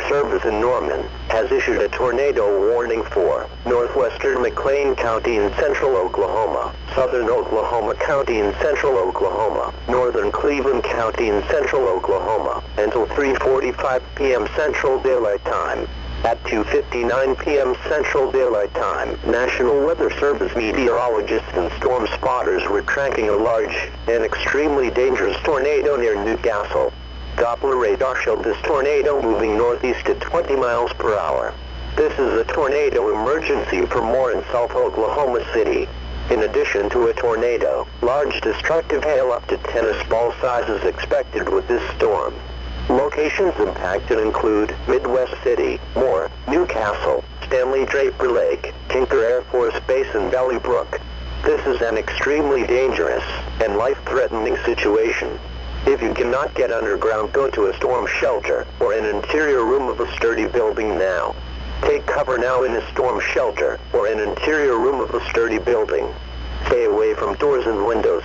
Service in Norman has issued a tornado warning for northwestern McLean County in central Oklahoma, southern Oklahoma County in central Oklahoma, northern Cleveland County in central Oklahoma, until 3:45 p.m. Central Daylight Time. At 2:59 p.m. Central Daylight Time, National Weather Service meteorologists and storm spotters were tracking a large and extremely dangerous tornado near Newcastle. Doppler radar showed this tornado moving northeast at 20 miles per hour. This is a tornado emergency for more in South Oklahoma City. In addition to a tornado, large destructive hail up to tennis ball size is expected with this storm. Locations impacted include Midwest City, Moore, Newcastle, Stanley Draper Lake, Tinker Air Force Base and Valley Brook. This is an extremely dangerous and life-threatening situation. If you cannot get underground, go to a storm shelter or an interior room of a sturdy building now. Take cover now in a storm shelter or an interior room of a sturdy building. Stay away from doors and windows.